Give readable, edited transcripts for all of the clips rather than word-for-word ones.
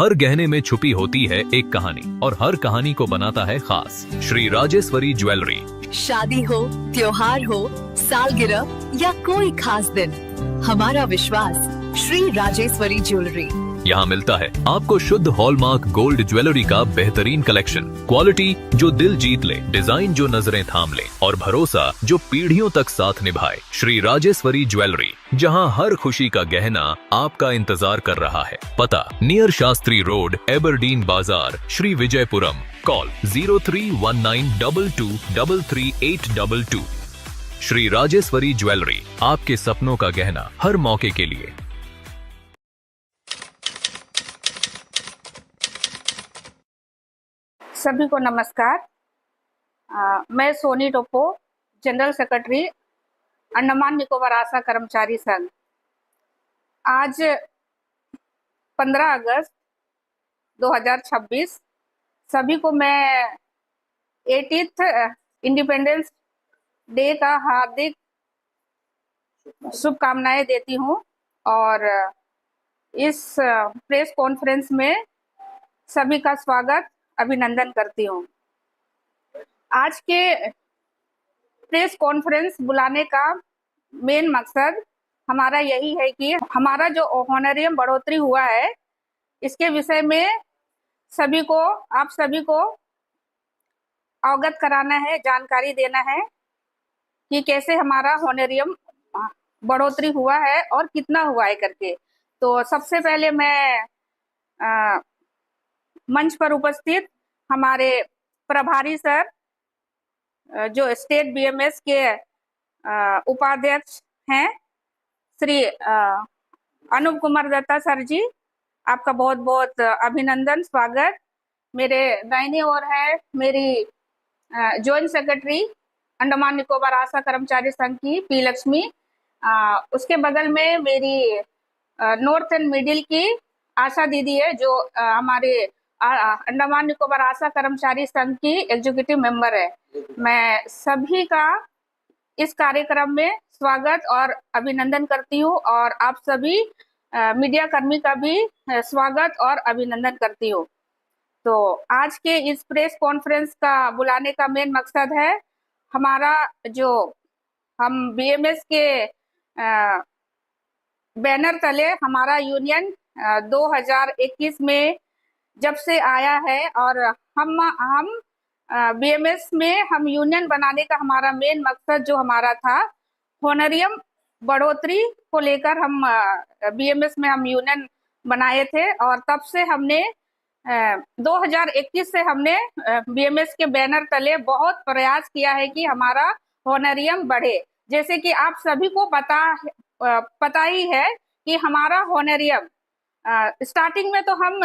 हर गहने में छुपी होती है एक कहानी और हर कहानी को बनाता है खास। श्री राजेश्वरी ज्वेलरी। शादी हो, त्योहार हो, सालगिरह या कोई खास दिन, हमारा विश्वास श्री राजेश्वरी ज्वेलरी। यहाँ मिलता है आपको शुद्ध हॉलमार्क गोल्ड ज्वेलरी का बेहतरीन कलेक्शन, क्वालिटी जो दिल जीत ले, डिजाइन जो नजरें थाम ले और भरोसा जो पीढ़ियों तक साथ निभाए। श्री राजेश्वरी ज्वेलरी, जहाँ हर खुशी का गहना आपका इंतजार कर रहा है। पता नियर शास्त्री रोड, एबरडीन बाजार, श्री विजयपुरम। कॉल 031922333822। श्री राजेश्वरी ज्वेलरी, आपके सपनों का गहना हर मौके के लिए। सभी को नमस्कार। मैं सोनी टोप्पो, जनरल सेक्रेटरी, अंडमान निकोबार आशा कर्मचारी संघ। आज 15 अगस्त 2026 सभी को मैं 80th इंडिपेंडेंस डे का हार्दिक शुभकामनाएं देती हूं और इस प्रेस कॉन्फ्रेंस में सभी का स्वागत, अभिनंदन करती हूँ। आज के प्रेस कॉन्फ्रेंस बुलाने का मेन मकसद हमारा यही है कि हमारा जो ऑनरेरियम बढ़ोतरी हुआ है, इसके विषय में आप सभी को अवगत कराना है, जानकारी देना है कि कैसे हमारा ऑनरेरियम बढ़ोतरी हुआ है और कितना हुआ है करके। तो सबसे पहले मैं मंच पर उपस्थित हमारे प्रभारी सर, जो स्टेट बीएमएस के उपाध्यक्ष हैं, श्री अनूप कुमार दत्ता सर जी, आपका बहुत बहुत अभिनंदन, स्वागत। मेरे दाहिनी ओर है मेरी जॉइंट सेक्रेटरी अंडमान निकोबार आशा कर्मचारी संघ की पी लक्ष्मी। उसके बगल में मेरी नॉर्थ एंड मिडिल की आशा दीदी है, जो हमारे अंडमान निकोबार आशा कर्मचारी संघ की एग्जीक्यूटिव मेंबर है। मैं सभी का इस कार्यक्रम में स्वागत और अभिनंदन करती हूँ और आप सभी मीडिया कर्मी का भी स्वागत और अभिनंदन करती हूँ। तो आज के इस प्रेस कॉन्फ्रेंस का बुलाने का मेन मकसद है हमारा जो हम बीएमएस के बैनर तले हमारा यूनियन 2021 में जब से आया है और हम बीएमएस में हम यूनियन बनाने का हमारा मेन मकसद जो हमारा था, ऑनरेरियम बढ़ोतरी को लेकर हम बीएमएस में हम यूनियन बनाए थे और तब से हमने 2021 से हमने बीएमएस के बैनर तले बहुत प्रयास किया है कि हमारा ऑनरेरियम बढ़े। जैसे कि आप सभी को पता ही है कि हमारा ऑनरेरियम स्टार्टिंग में तो हम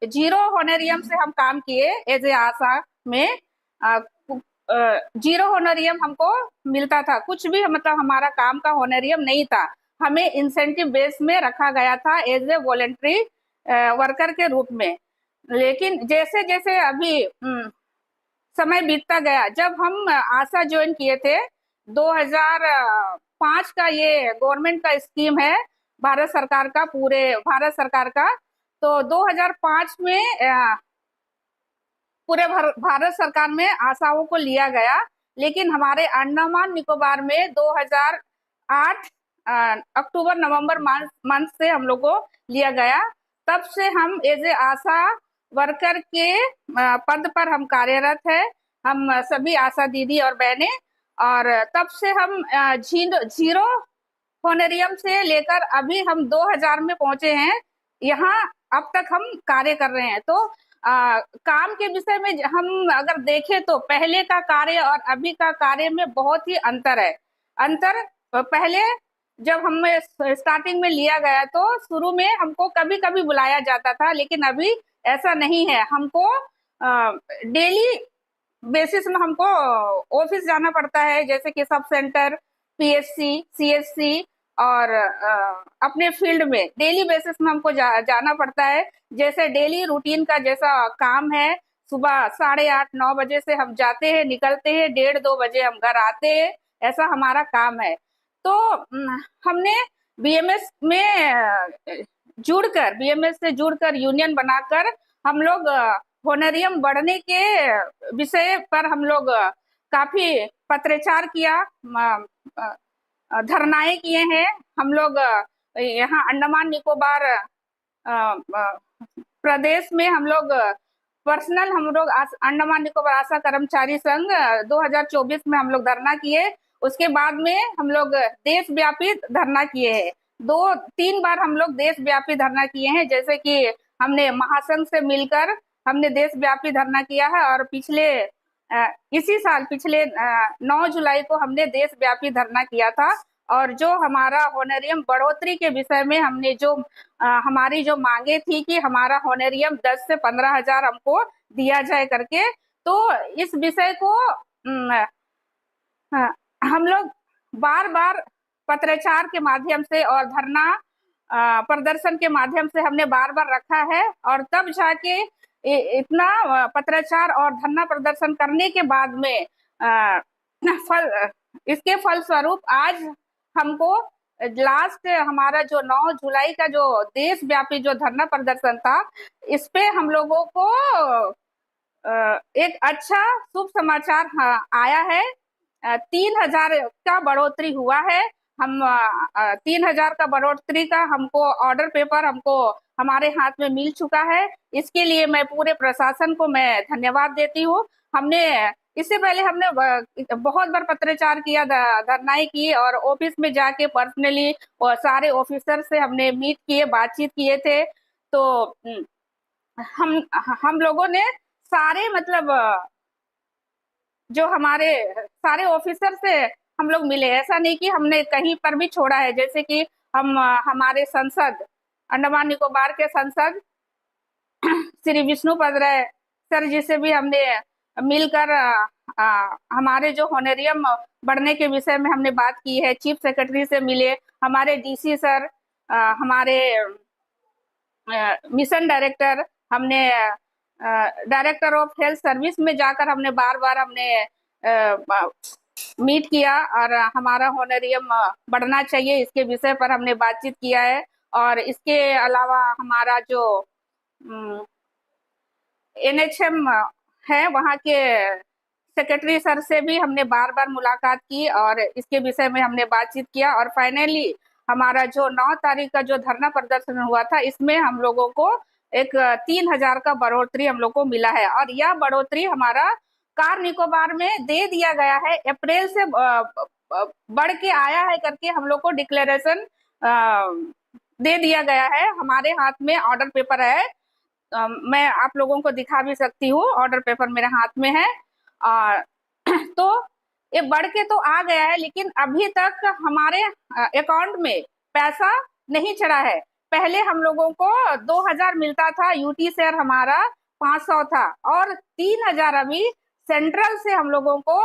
0 ऑनरेरियम से हम काम किए एज ए आशा में। 0 ऑनरेरियम हमको मिलता था, कुछ भी मतलब हमारा काम का ऑनरेरियम नहीं था। हमें इंसेंटिव बेस में रखा गया था एज ए वॉलंटरी वर्कर के रूप में। लेकिन जैसे जैसे अभी समय बीतता गया, जब हम आशा ज्वाइन किए थे 2005 का, ये गवर्नमेंट का स्कीम है भारत सरकार का, पूरे भारत सरकार का। तो 2005 में पूरे भारत सरकार में आशाओं को लिया गया, लेकिन हमारे अंडमान निकोबार में 2008 अक्टूबर नवंबर मंथ से हम लोग को लिया गया। तब से हम एज ए आशा वर्कर के पद पर हम कार्यरत है, हम सभी आशा दीदी और बहनें। और तब से हम 0 ऑनरेरियम से लेकर अभी हम 2000 में पहुंचे हैं। यहाँ अब तक हम कार्य कर रहे हैं। तो काम के विषय में हम अगर देखें तो पहले का कार्य और अभी का कार्य में बहुत ही अंतर है। पहले जब हमें स्टार्टिंग में लिया गया तो शुरू में हमको कभी कभी बुलाया जाता था, लेकिन अभी ऐसा नहीं है। हमको डेली बेसिस में हमको ऑफिस जाना पड़ता है, जैसे कि सब सेंटर, पीएससी, सीएससी और अपने फील्ड में डेली बेसिस में हमको जाना पड़ता है। जैसे डेली रूटीन का जैसा काम है, सुबह 8:30-9 बजे से हम जाते हैं, निकलते हैं, 1:30-2 बजे हम घर आते हैं, ऐसा हमारा काम है। तो हमने बीएमएस में जुड़कर, बीएमएस से जुड़कर यूनियन बनाकर हम लोग होनरियम बढ़ने के विषय पर हम लोग काफी पत्रचार किया, धरनाएं किए हैं। हम लोग यहाँ अंडमान निकोबार प्रदेश में हम लोग पर्सनल अंडमान निकोबार आशा कर्मचारी संघ 2024 में हम लोग धरना किए। उसके बाद में हम लोग देशव्यापी धरना किए हैं। 2-3 बार हम लोग देशव्यापी धरना किए हैं, जैसे कि हमने महासंघ से मिलकर हमने देशव्यापी धरना किया है, और इसी साल पिछले 9 जुलाई को हमने देशव्यापी धरना किया था। और जो हमारा होनरियम बढ़ोतरी के विषय में हमने हमारी जो मांगे थी कि हमारा होनरियम 10 से 15 हजार हमको दिया जाए करके, तो इस विषय को हम लोग बार बार पत्रचार के माध्यम से और धरना प्रदर्शन के माध्यम से हमने बार बार रखा है। और तब जाके इतना पत्रचार और धरना प्रदर्शन करने के बाद में इसके फलस्वरूप आज हमको लास्ट हमारा जो 9 जुलाई का जो देशव्यापी जो धरना प्रदर्शन था, इस पे हम लोगों को एक अच्छा शुभ समाचार आया है। 3000 का बढ़ोतरी हुआ है। हम 3000 का बढ़ोतरी का हमको ऑर्डर पेपर हमारे हाथ में मिल चुका है। इसके लिए मैं पूरे प्रशासन को मैं धन्यवाद देती हूँ। इससे पहले हमने बहुत बार पत्रचार किया, धरनाएं की, और ऑफिस में जाके पर्सनली और सारे ऑफिसर से हमने मीट किए, बातचीत किए थे। तो हम लोगों ने सारे जो हमारे सारे ऑफिसर से हम लोग मिले। ऐसा नहीं कि हमने कहीं पर भी छोड़ा है। जैसे कि हमारे संसद, अंडमान निकोबार के संसद श्री विष्णुपद राय सर जी से भी हमने मिलकर हमारे जो होनरियम बढ़ने के विषय में हमने बात की है। चीफ सेक्रेटरी से मिले, हमारे डीसी सर, हमारे मिशन डायरेक्टर, हमने डायरेक्टर ऑफ हेल्थ सर्विस में जाकर हमने बार बार मीट किया, और हमारा होनरियम बढ़ना चाहिए इसके विषय पर हमने बातचीत किया है। और इसके अलावा हमारा जो NHM है, वहाँ के सेक्रेटरी सर से भी हमने बार बार मुलाकात की और इसके विषय में हमने बातचीत किया। और फाइनली हमारा जो 9 तारीख का जो धरना प्रदर्शन हुआ था, इसमें हम लोगों को एक 3000 का बढ़ोतरी हम लोग को मिला है। और यह बढ़ोतरी हमारा कार निकोबार में दे दिया गया है। अप्रैल से बढ़ के आया है करके हम लोग को डिक्लेरेशन दे दिया गया है। हमारे हाथ में ऑर्डर पेपर है, मैं आप लोगों को दिखा भी सकती हूँ, ऑर्डर पेपर मेरे हाथ में है। तो ये बढ़ के तो आ गया है, लेकिन अभी तक हमारे अकाउंट में पैसा नहीं चढ़ा है। पहले हम लोगों को 2000 मिलता था, यूटी शेयर हमारा 500 था, और 3000 अभी सेंट्रल से हम लोगों को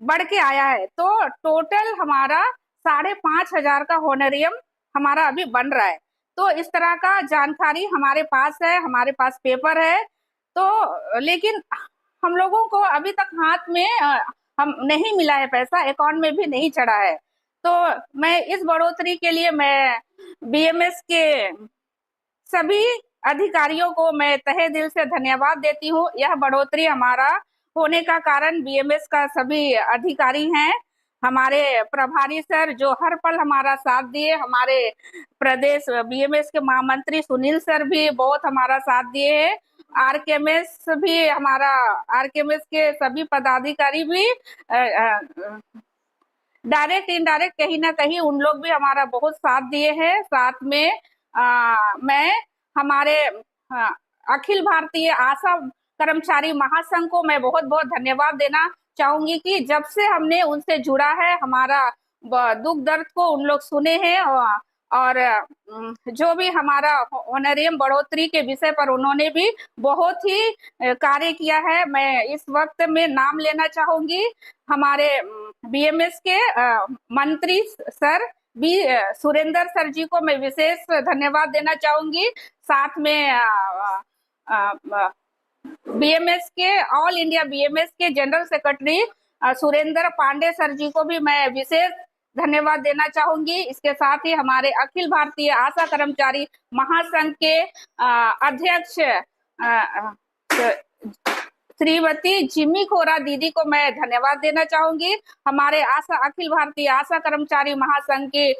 बढ़ के आया है। तो टोटल हमारा 5500 का होनरियम हमारा अभी बन रहा है। तो इस तरह का जानकारी हमारे पास है, हमारे पास पेपर है। तो लेकिन हम लोगों को अभी तक हाथ में हम नहीं मिला है, पैसा अकाउंट में भी नहीं चढ़ा है। तो मैं इस बढ़ोतरी के लिए मैं बीएमएस के सभी अधिकारियों को मैं तहे दिल से धन्यवाद देती हूँ। यह बढ़ोतरी हमारा होने का कारण बीएमएस का सभी अधिकारी हैं, हमारे प्रभारी सर जो हर पल हमारा साथ दिए, हमारे प्रदेश बीएमएस के महामंत्री सुनील सर भी बहुत हमारा साथ दिए हैं, आरकेएमएस भी हमारा, आरकेएमएस के सभी पदाधिकारी भी डायरेक्ट इनडायरेक्ट कहीं ना कहीं उन लोग भी हमारा बहुत साथ दिए हैं। साथ में मैं हमारे अखिल भारतीय आशा कर्मचारी महासंघ को मैं बहुत बहुत धन्यवाद देना चाहूंगी कि जब से हमने उनसे जुड़ा है, हमारा दुख दर्द को उन लोग सुने हैं, और जो भी हमारा ऑनरियम बढ़ोतरी के विषय पर उन्होंने भी बहुत ही कार्य किया है। मैं इस वक्त में नाम लेना चाहूंगी हमारे बीएमएस के मंत्री sir B Surendra sir ji को मैं विशेष धन्यवाद देना चाहूंगी। साथ में बीएमएस के ऑल इंडिया बीएमएस के general secretary Surendra Pandey sir ji को भी मैं विशेष धन्यवाद देना चाहूंगी। इसके साथ ही हमारे अखिल भारतीय आशा कर्मचारी महासंघ के अध्यक्ष श्रीमती जिमी खोरा दीदी को मैं धन्यवाद देना चाहूंगी। हमारे अखिल भारतीय आशा कर्मचारी महासंघ के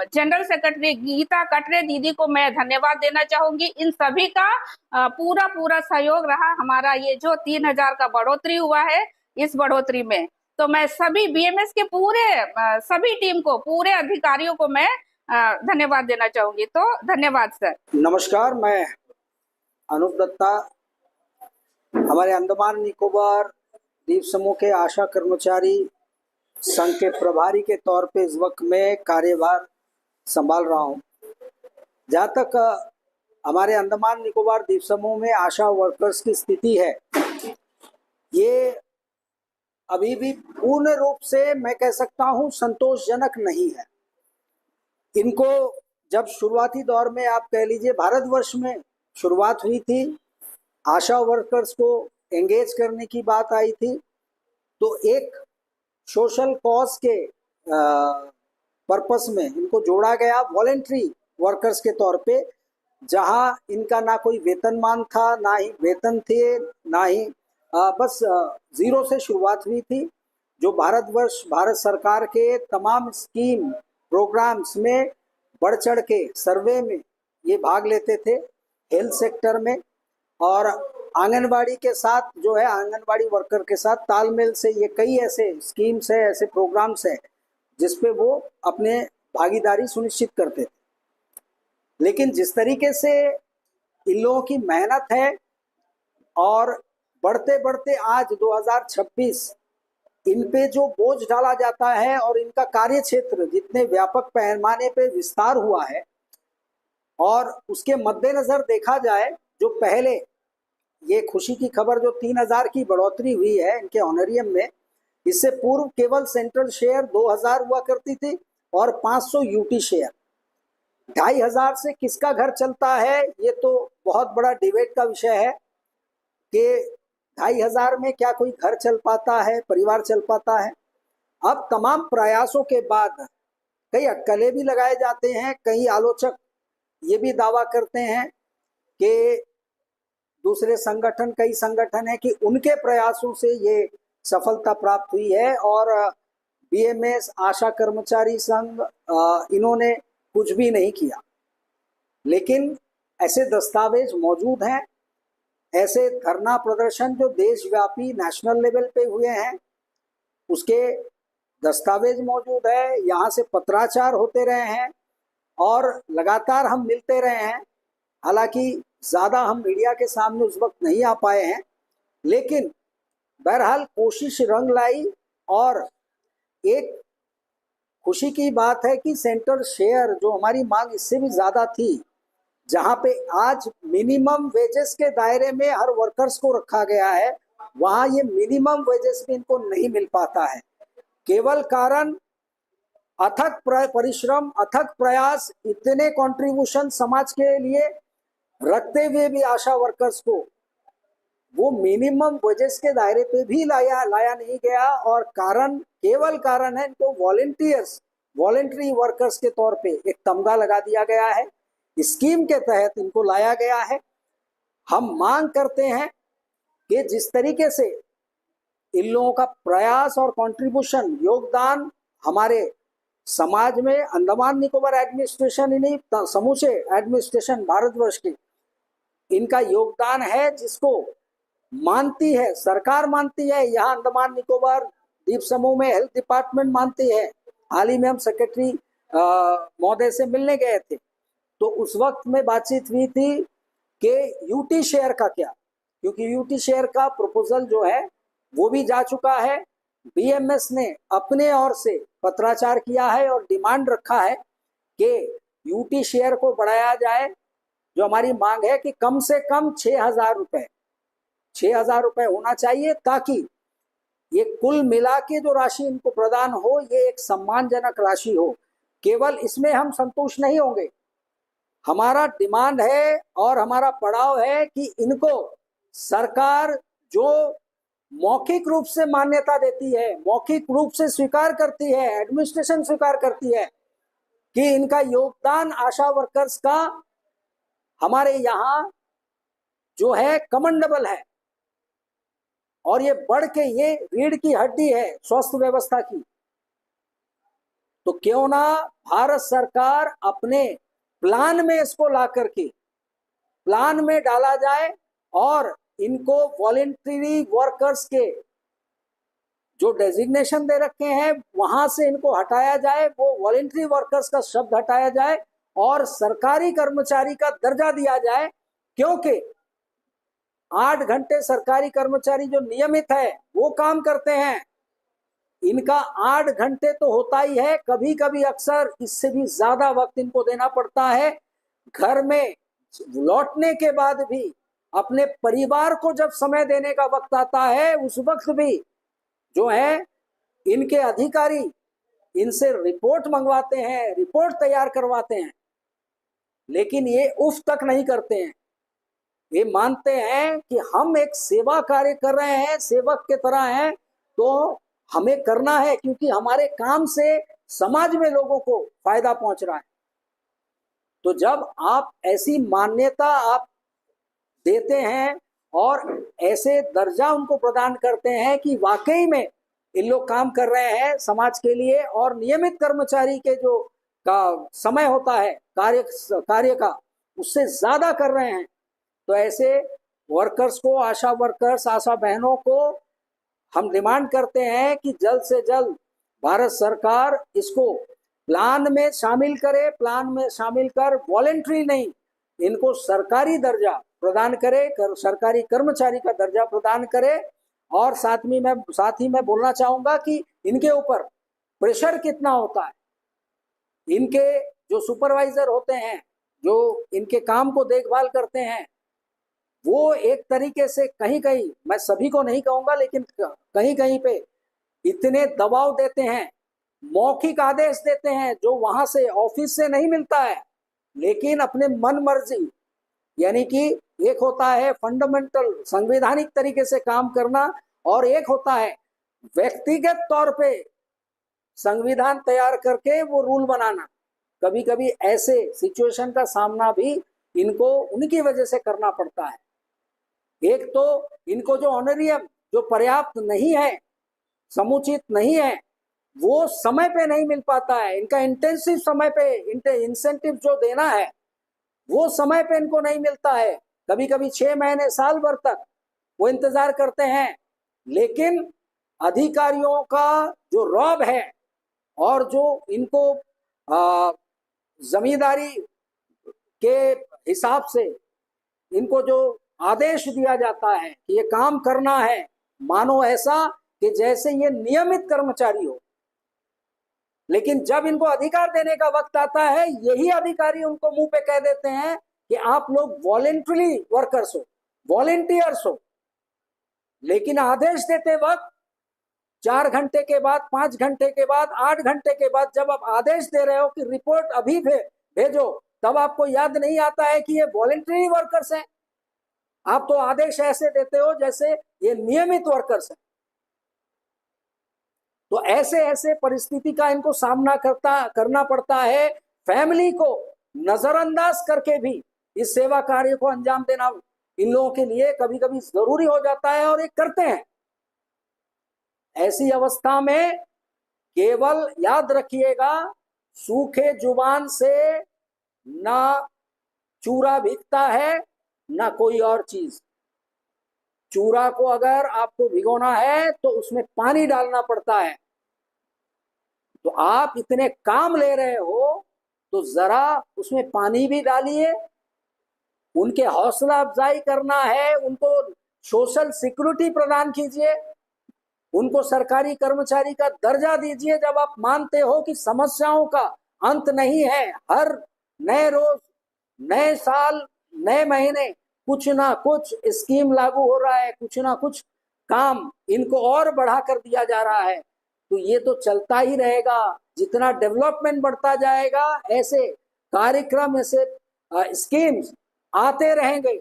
जनरल सेक्रेटरी गीता कटरे दीदी को मैं धन्यवाद देना चाहूंगी। इन सभी का पूरा सहयोग रहा। हमारा ये जो 3000 का बढ़ोतरी हुआ है, इस बढ़ोतरी में तो मैं सभी बीएमएस के सभी टीम को, पूरे अधिकारियों को मैं धन्यवाद देना चाहूंगी। तो धन्यवाद सर। नमस्कार, मैं अनूप दत्ता, हमारे अंडमान निकोबार द्वीप समूह के आशा कर्मचारी संघ के प्रभारी के तौर पे इस वक्त मैं कार्यभार संभाल रहा हूँ। जहाँ तक हमारे अंडमान निकोबार द्वीप समूह में आशा वर्कर्स की स्थिति है, ये अभी भी पूर्ण रूप से मैं कह सकता हूँ संतोषजनक नहीं है। इनको जब शुरुआती दौर में आप कह लीजिए भारतवर्ष में शुरुआत हुई थी, आशा वर्कर्स को एंगेज करने की बात आई थी, तो एक सोशल कॉज के पर्पस में इनको जोड़ा गया वॉलेंट्री वर्कर्स के तौर पे, जहां इनका ना कोई वेतनमान था, ना ही वेतन थे, ना ही बस जीरो से शुरुआत हुई थी। जो भारत सरकार के तमाम स्कीम प्रोग्राम्स में बढ़ चढ़ के सर्वे में ये भाग लेते थे, हेल्थ सेक्टर में, और आंगनबाड़ी के साथ जो है आंगनबाड़ी वर्कर के साथ तालमेल से ये कई ऐसे स्कीम्स है, ऐसे प्रोग्राम्स हैं जिस पे वो अपने भागीदारी सुनिश्चित करते थे। लेकिन जिस तरीके से इन लोगों की मेहनत है और बढ़ते बढ़ते आज 2026 इन पे जो बोझ डाला जाता है और इनका कार्य क्षेत्र जितने व्यापक पैमाने पे विस्तार हुआ है, और उसके मद्देनजर देखा जाए, जो पहले ये खुशी की खबर जो 3000 की बढ़ोतरी हुई है इनके ऑनरियम में, इससे पूर्व केवल सेंट्रल शेयर 2000 हुआ करती थी और 500 यूटी शेयर। 2500 से किसका घर चलता है, ये तो बहुत बड़ा डिबेट का विषय है कि 2500 में क्या कोई घर चल पाता है, परिवार चल पाता है। अब तमाम प्रयासों के बाद कई अटकलें भी लगाए जाते हैं, कई आलोचक ये भी दावा करते हैं कि दूसरे संगठन, कई संगठन है कि उनके प्रयासों से ये सफलता प्राप्त हुई है और बीएमएस आशा कर्मचारी संघ इन्होंने कुछ भी नहीं किया। लेकिन ऐसे दस्तावेज मौजूद हैं, ऐसे धरना प्रदर्शन जो देशव्यापी नेशनल लेवल पे हुए हैं उसके दस्तावेज मौजूद है। यहाँ से पत्राचार होते रहे हैं और लगातार हम मिलते रहे हैं। हालांकि ज़्यादा हम मीडिया के सामने उस वक्त नहीं आ पाए हैं, लेकिन बहरहाल कोशिश रंग लाई। और एक खुशी की बात है कि सेंट्रल शेयर जो हमारी मांग इससे भी ज़्यादा थी, जहाँ पे आज मिनिमम वेजेस के दायरे में हर वर्कर्स को रखा गया है, वहाँ ये मिनिमम वेजेस भी इनको नहीं मिल पाता है। केवल कारण अथक परिश्रम, अथक प्रयास, इतने कंट्रीब्यूशन समाज के लिए रखते हुए भी आशा वर्कर्स को वो मिनिमम वेजेस के दायरे पे भी लाया नहीं गया। और केवल कारण है इनको वॉलेंट्री वर्कर्स के तौर पे एक तमगा लगा दिया गया है, स्कीम के तहत इनको लाया गया है। हम मांग करते हैं कि जिस तरीके से इन लोगों का प्रयास और कंट्रीब्यूशन, योगदान हमारे समाज में अंडमान निकोबार एडमिनिस्ट्रेशन, इन्हीं समूचे एडमिनिस्ट्रेशन भारतवर्ष की इनका योगदान है, जिसको मानती है सरकार, मानती है। यहाँ अंडमान निकोबार द्वीप समूह में हेल्थ डिपार्टमेंट मानती है। हाल ही में हम सेक्रेटरी महोदय से मिलने गए थे, तो उस वक्त में बातचीत हुई थी कि यूटी शेयर का क्या, क्योंकि यूटी शेयर का प्रपोजल जो है वो भी जा चुका है। बीएमएस ने अपने ओर से पत्राचार किया है और डिमांड रखा है कि यूटी शेयर को बढ़ाया जाए। जो हमारी मांग है कि कम से कम 6000 रुपए होना चाहिए, ताकि ये कुल मिला के जो राशि इनको प्रदान हो, ये एक सम्मानजनक राशि हो। केवल इसमें हम संतुष्ट नहीं होंगे, हमारा डिमांड है और हमारा पड़ाव है कि इनको सरकार जो मौखिक रूप से मान्यता देती है, मौखिक रूप से स्वीकार करती है, एडमिनिस्ट्रेशन स्वीकार करती है कि इनका योगदान आशा वर्कर्स का हमारे यहाँ जो है कमेंडेबल है, और ये बढ़ के ये रीढ़ की हड्डी है स्वास्थ्य व्यवस्था की। तो क्यों ना भारत सरकार अपने प्लान में इसको ला करके प्लान में डाला जाए और इनको वॉलेंटरी वर्कर्स के जो डेजिग्नेशन दे रखे हैं वहां से इनको हटाया जाए, वो वॉलेंटरी वर्कर्स का शब्द हटाया जाए और सरकारी कर्मचारी का दर्जा दिया जाए। क्योंकि 8 घंटे सरकारी कर्मचारी जो नियमित है वो काम करते हैं, इनका 8 घंटे तो होता ही है, कभी कभी अक्सर इससे भी ज्यादा वक्त इनको देना पड़ता है। घर में लौटने के बाद भी अपने परिवार को जब समय देने का वक्त आता है, उस वक्त भी जो है इनके अधिकारी इनसे रिपोर्ट मंगवाते हैं, रिपोर्ट तैयार करवाते हैं, लेकिन ये उफ तक नहीं करते हैं। ये मानते हैं कि हम एक सेवा कार्य कर रहे हैं, सेवक के तरह हैं, तो हमें करना है क्योंकि हमारे काम से समाज में लोगों को फायदा पहुंच रहा है। तो जब आप ऐसी मान्यता आप देते हैं और ऐसे दर्जा उनको प्रदान करते हैं कि वाकई में इन लोग काम कर रहे हैं समाज के लिए, और नियमित कर्मचारी के जो का समय होता है कार्य का उससे ज्यादा कर रहे हैं, तो ऐसे वर्कर्स को, आशा वर्कर्स, आशा बहनों को हम डिमांड करते हैं कि जल्द से जल्द भारत सरकार इसको प्लान में शामिल करे, प्लान में शामिल कर वॉलेंट्री नहीं, इनको सरकारी दर्जा प्रदान करे, सरकारी कर्मचारी का दर्जा प्रदान करे। और साथ ही मैं बोलना चाहूंगा कि इनके ऊपर प्रेशर कितना होता है। इनके जो सुपरवाइजर होते हैं, जो इनके काम को देखभाल करते हैं, वो एक तरीके से कहीं कहीं, मैं सभी को नहीं कहूंगा लेकिन कहीं कहीं पे इतने दबाव देते हैं, मौखिक आदेश देते हैं जो वहां से ऑफिस से नहीं मिलता है, लेकिन अपने मन मर्जी, यानी कि एक होता है फंडामेंटल संवैधानिक तरीके से काम करना, और एक होता है व्यक्तिगत तौर पे संविधान तैयार करके वो रूल बनाना। कभी कभी ऐसे सिचुएशन का सामना भी इनको उनकी वजह से करना पड़ता है। एक तो इनको जो ऑनरियम जो पर्याप्त नहीं है, समुचित नहीं है, वो समय पे नहीं मिल पाता है। इनका इंटेंसिव समय पे इंसेंटिव जो देना है वो समय पे इनको नहीं मिलता है। कभी कभी 6 महीने, साल भर तक वो इंतजार करते हैं, लेकिन अधिकारियों का जो रौब है और जो इनको जमींदारी के हिसाब से इनको जो आदेश दिया जाता है कि ये काम करना है, मानो ऐसा कि जैसे ये नियमित कर्मचारी हो। लेकिन जब इनको अधिकार देने का वक्त आता है, यही अधिकारी उनको मुंह पे कह देते हैं कि आप लोग वॉलेंटरी वर्कर्स हो, वॉलेंटियर्स हो। लेकिन आदेश देते वक्त 4 घंटे के बाद, 5 घंटे के बाद, 8 घंटे के बाद जब आप आदेश दे रहे हो कि रिपोर्ट अभी भेजो, तब आपको याद नहीं आता है कि ये वॉलेंटरी वर्कर्स हैं। आप तो आदेश ऐसे देते हो जैसे ये नियमित वर्कर्स हैं। तो ऐसे परिस्थिति का इनको सामना करना पड़ता है। फैमिली को नजरअंदाज करके भी इस सेवा कार्य को अंजाम देना इन लोगों के लिए कभी कभी जरूरी हो जाता है, और ये करते हैं। ऐसी अवस्था में केवल याद रखिएगा, सूखे जुबान से ना चूरा भीगता है ना कोई और चीज। चूरा को अगर आपको भिगोना है तो उसमें पानी डालना पड़ता है। तो आप इतने काम ले रहे हो तो जरा उसमें पानी भी डालिए, उनके हौसला अफजाई करना है, उनको सोशल सिक्योरिटी प्रदान कीजिए, उनको सरकारी कर्मचारी का दर्जा दीजिए। जब आप मानते हो कि समस्याओं का अंत नहीं है, हर नए रोज, नए साल, नए महीने कुछ ना कुछ स्कीम लागू हो रहा है, कुछ ना कुछ काम इनको और बढ़ा कर दिया जा रहा है, तो ये तो चलता ही रहेगा। जितना डेवलपमेंट बढ़ता जाएगा, ऐसे कार्यक्रम, ऐसे स्कीम्स आते रहेंगे।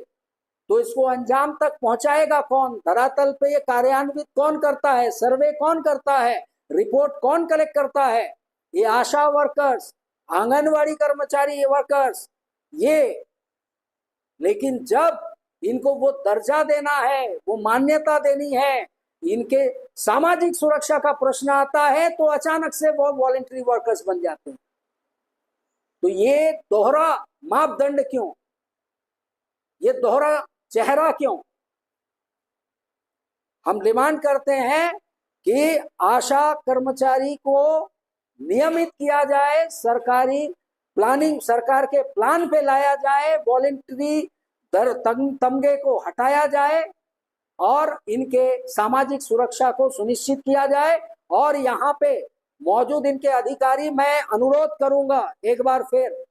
तो इसको अंजाम तक पहुंचाएगा कौन? धरातल पे ये कार्यान्वित कौन करता है? सर्वे कौन करता है? रिपोर्ट कौन कलेक्ट करता है? ये आशा वर्कर्स, आंगनवाड़ी कर्मचारी वर्कर्स, ये। लेकिन जब इनको वो दर्जा देना है, वो मान्यता देनी है, इनके सामाजिक सुरक्षा का प्रश्न आता है, तो अचानक से वो वॉलंटरी वर्कर्स बन जाते हैं। तो ये दोहरा मापदंड क्यों? ये दोहरा चेहरा क्यों? हम डिमांड करते हैं कि आशा कर्मचारी को नियमित किया जाए, सरकारी प्लानिंग, सरकार के प्लान पे लाया जाए, वॉलंटरी तमगे को हटाया जाए और इनके सामाजिक सुरक्षा को सुनिश्चित किया जाए। और यहाँ पे मौजूद इनके अधिकारी, मैं अनुरोध करूंगा एक बार फिर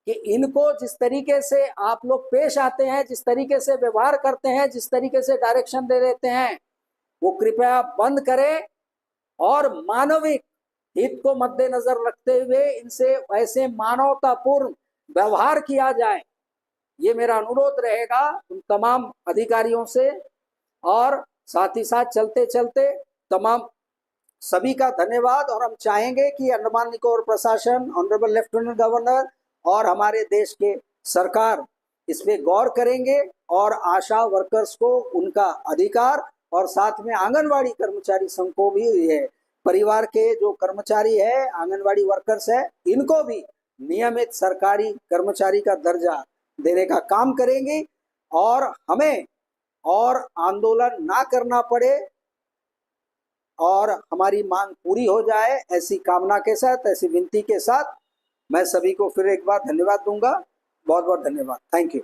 कि इनको जिस तरीके से आप लोग पेश आते हैं, जिस तरीके से व्यवहार करते हैं, जिस तरीके से डायरेक्शन दे देते हैं, वो कृपया बंद करें और मानविक हित को मद्देनजर रखते हुए इनसे ऐसे मानवतापूर्ण व्यवहार किया जाए। ये मेरा अनुरोध रहेगा उन तमाम अधिकारियों से। और साथ ही साथ चलते चलते तमाम सभी का धन्यवाद। और हम चाहेंगे कि अंडमान निकोबार प्रशासन, ऑनरेबल लेफ्टिनेंट गवर्नर और हमारे देश के सरकार इस पे गौर करेंगे और आशा वर्कर्स को उनका अधिकार, और साथ में आंगनवाड़ी कर्मचारी संघ को भी, ये परिवार के जो कर्मचारी है, आंगनवाड़ी वर्कर्स है, इनको भी नियमित सरकारी कर्मचारी का दर्जा देने का काम करेंगे और हमें और आंदोलन ना करना पड़े और हमारी मांग पूरी हो जाए, ऐसी कामना के साथ, ऐसी विनती के साथ मैं सभी को फिर एक बार धन्यवाद दूंगा। बहुत बहुत धन्यवाद। Thank you.